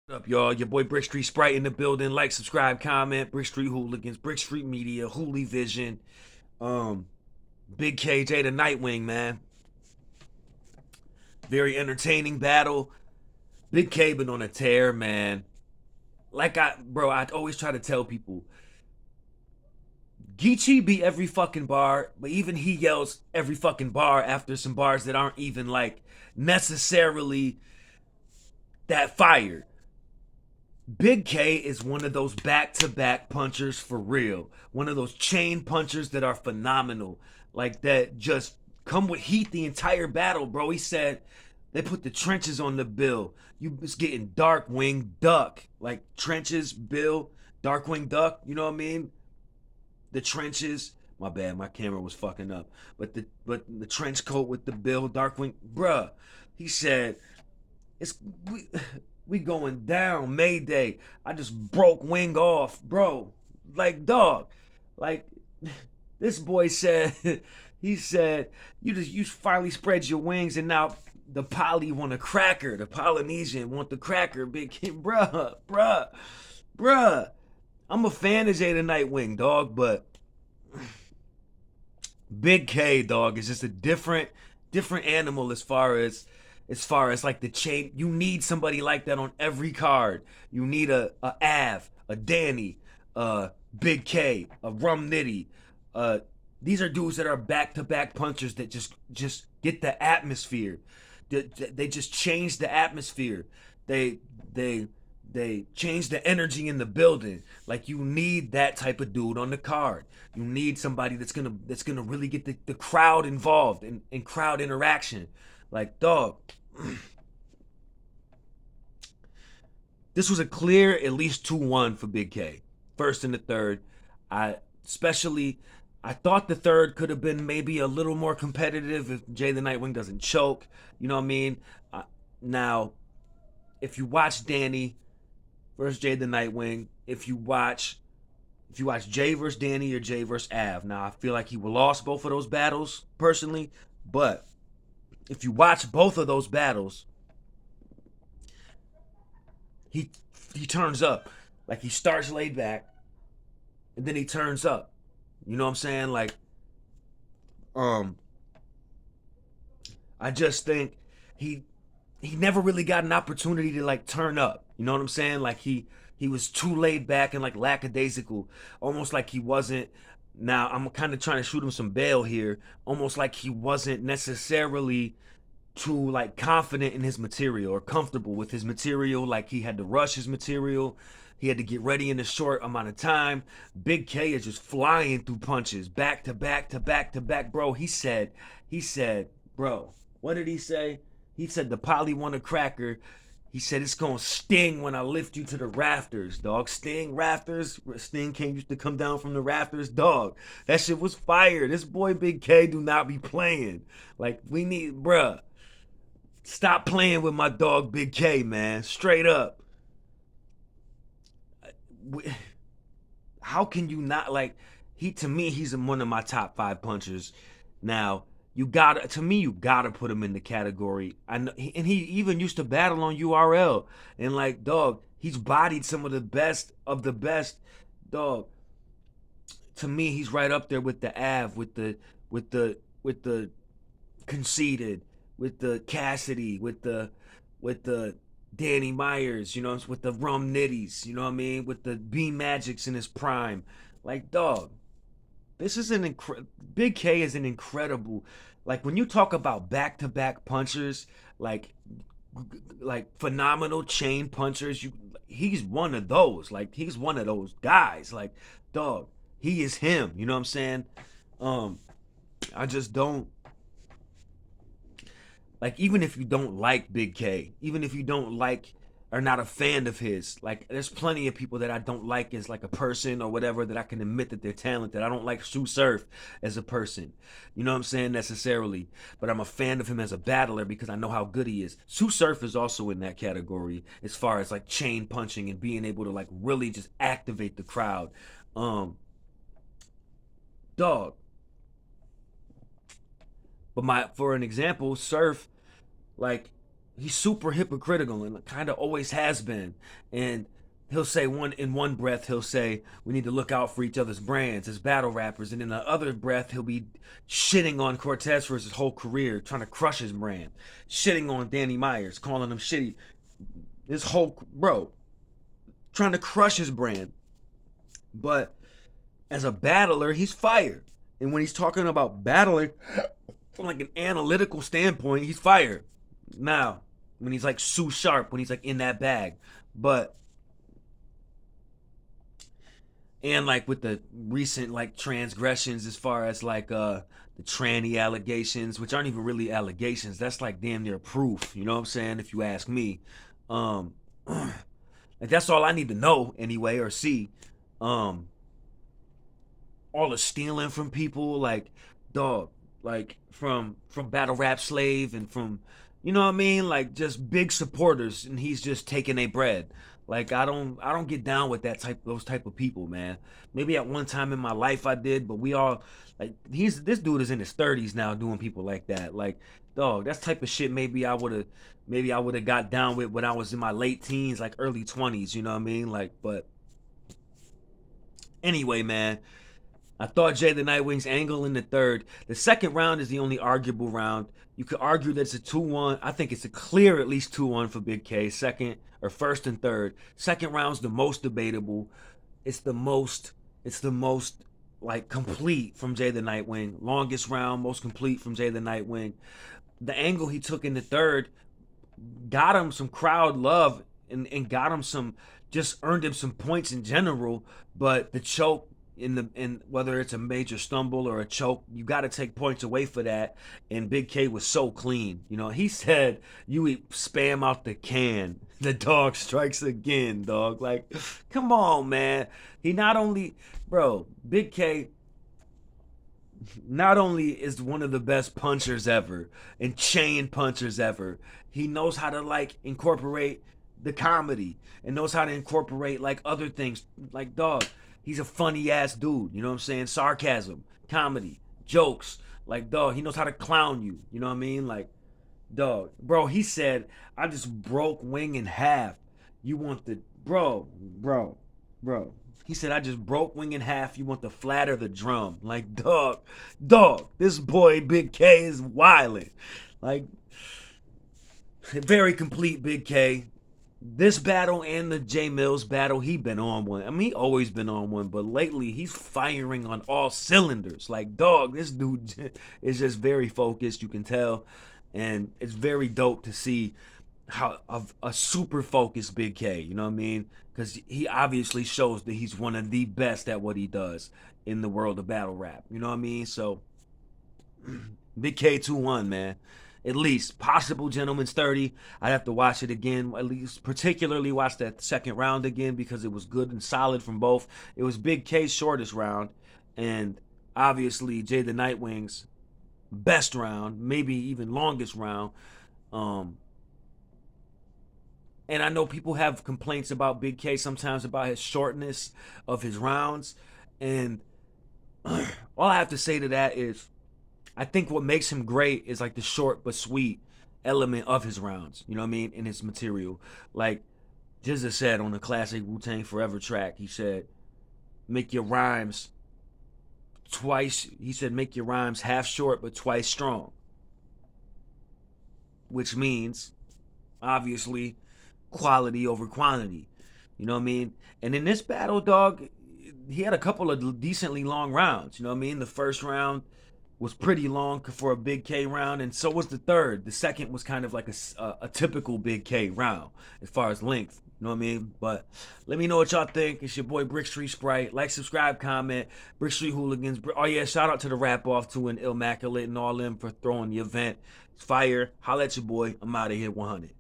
What up, y'all? Your boy Brick Street Sprite in the building. Like, subscribe, comment. Brick Street Hooligans, Brick Street Media, Hooli Vision, um, Big Jey The Nitewing, man. Very entertaining battle. Big K been on a tear, man. I always try to tell people, Geechee beat every fucking bar, but even he yells every fucking bar after some bars that aren't even like necessarily that fire. Big K is one of those back to back punchers for real. One of those chain punchers that are phenomenal. Like that just come with heat the entire battle, bro. He said they put the trenches on the bill. You was getting Darkwing Duck. Like trenches, bill, Darkwing Duck, you know what I mean? The trenches. My bad, my camera was fucking up. But the trench coat with the bill, Darkwing, bruh. He said it's we going down, Mayday. I just broke wing off, bro. Like dog. Like this boy said he said, you finally spread your wings and now the poly want a cracker. The Polynesian want the cracker, big kid. Bruh. I'm a fan of Jey The Nitewing, dog, but Big K, dog, is just a different animal as far as like the chain. You need somebody like that on every card. You need a Av, a Danny, Big K, a Rum Nitty. Uh, these are dudes that are back to back punchers that just get the atmosphere. They just change the atmosphere. They they they change the energy in the building. Like you need that type of dude on the card. You need somebody that's gonna really get the crowd involved in crowd interaction. Like dog, this was a clear at least 2-1 for Big K. First and the third. I especially I thought the third could have been maybe a little more competitive if Jey The Nitewing doesn't choke. You know what I mean? Now, if you watch Danny versus Jey The Nitewing, if you watch Jay versus Danny or Jay versus Av, now I feel like he lost both of those battles personally, but if you watch both of those battles, he he turns up. Like he starts laid back and then he turns up. You know what I'm saying? Like um I just think he he never really got an opportunity to like turn up. You know what I'm saying? Like he was too laid back and like lackadaisical, almost like he wasn't. Now I'm kind of trying to shoot him some bail here, almost like he wasn't necessarily too like confident in his material or comfortable with his material. Like he had to rush his material. He had to get ready in a short amount of time. Big K is just flying through punches, back to back to back to back, bro. He said, bro, what did he say? He said the poly want a cracker. He said it's gonna sting when I lift you to the rafters, dog. Sting rafters. Sting King used to come down from the rafters, dog. That shit was fire. This boy Big K do not be playing. Like we need, bruh. Stop playing with my dog Big K, man. Straight up. How can you not like he to me he's one of my top 5 punchers. Now, you gotta put him in the category. And he even used to battle on URL and like dog, he's bodied some of the best dog. To me, he's right up there with the Av, with the conceited, with the Cassidy, with the Danny Myers, you know, with the Rum Nitties, you know what I mean, with the B Magics in his prime. Like, dog, this is Big K is an incredible. Like when you talk about back to back punchers, like phenomenal chain punchers, he's one of those. Like he's one of those guys. Like, dog, he is him. You know what I'm saying? Um, I just don't like even if you don't like Big K, even if you don't like or not a fan of his, like there's plenty of people that I don't like as like a person or whatever that I can admit that they're talented. I don't like Sue Surf as a person, you know what I'm saying necessarily, but I'm a fan of him as a battler because I know how good he is. Sue Surf is also in that category as far as like chain punching and being able to like really just activate the crowd. Um, dog. But my for an example, Surf like he's super hypocritical and kind of always has been. And he'll say in one breath he'll say we need to look out for each other's brands as battle rappers, and in the other breath he'll be shitting on Cortez for his whole career, trying to crush his brand, shitting on Danny Myers, calling him shitty. His whole bro, trying to crush his brand. But as a battler, he's fire. And when he's talking about battling from like an analytical standpoint, he's fire. Now, when he's like Sue Sharp, when he's like in that bag. But and like with the recent like transgressions as far as like the tranny allegations, which aren't even really allegations, that's like damn near proof, you know what I'm saying, if you ask me. um like that's all I need to know anyway, or see. um all the stealing from people, like dog, like from battle rap slave and from, you know what I mean, like just big supporters, and he's just taking their bread. Like I don't get down with those type of people, man. Maybe at one time in my life I did, but we all like he's this dude is in his 30s now doing people like that. Like dog, that's type of shit maybe I would have got down with when I was in my late teens, like early 20s, you know what I mean? Like, but anyway, man, I thought Jey the Nitewing's angle in the third. The second round is the only arguable round. You could argue that it's a 2-1. I think it's a clear at least 2-1 for Bigg K. Second or first and third. Second round's the most debatable. It's the most like complete from Jey the Nitewing. Longest round, most complete from Jey the Nitewing. The angle he took in the third got him some crowd love, and got him some, just earned him some points in general. But the choke, in whether it's a major stumble or a choke, you got to take points away for that. And Bigg K was so clean. You know, he said, "You eat spam out the can, the dog strikes again, dog." Like, come on, man. He not only, bro, Bigg K not only is one of the best punchers ever and chain punchers ever, he knows how to like incorporate the comedy and knows how to incorporate like other things. Like dog, he's a funny ass dude. You know what I'm saying? Sarcasm, comedy, jokes. Like dog, he knows how to clown you. You know what I mean? Like dog, bro. He said, "I just broke Wing in half. You want the bro?" He said, "I just broke Wing in half. You want the flat or the drum?" Like, dog, this boy Bigg K is wildin'. Like, very complete Bigg K. This battle and the J Mills battle, he been on one. I mean, he always been on one, but lately he's firing on all cylinders. Like, dog, this dude is just very focused, you can tell. And it's very dope to see how a super focused Bigg K, you know what I mean? Because he obviously shows that he's one of the best at what he does in the world of battle rap. You know what I mean? So Bigg K 2-1, man. At least possible Gentleman's 30. I'd have to watch it again. At least particularly watch that second round again because it was good and solid from both. It was Bigg K's shortest round, and obviously Jey the Nitewing's best round, maybe even longest round. Um, and I know people have complaints about Bigg K sometimes about his shortness of his rounds. And all I have to say to that is I think what makes him great is like the short but sweet element of his rounds. You know what I mean? In his material. Like Jizza said on the classic Wu-Tang Forever track, he said, make your rhymes twice. He said, make your rhymes half short but twice strong. Which means, obviously, quality over quantity. You know what I mean? And in this battle, dog, he had a couple of decently long rounds. You know what I mean? The first round was pretty long for a Bigg K round, and so was the third. The second was kind of like a typical Bigg K round as far as length. You know what I mean? But let me know what y'all think. It's your boy Brick Street Sprite. Like, subscribe, comment. Brick Street Hooligans. Oh yeah, shout out to the Rap Off to an Immaculate and all them for throwing the event. It's fire. Holla at your boy. I'm out of here 100.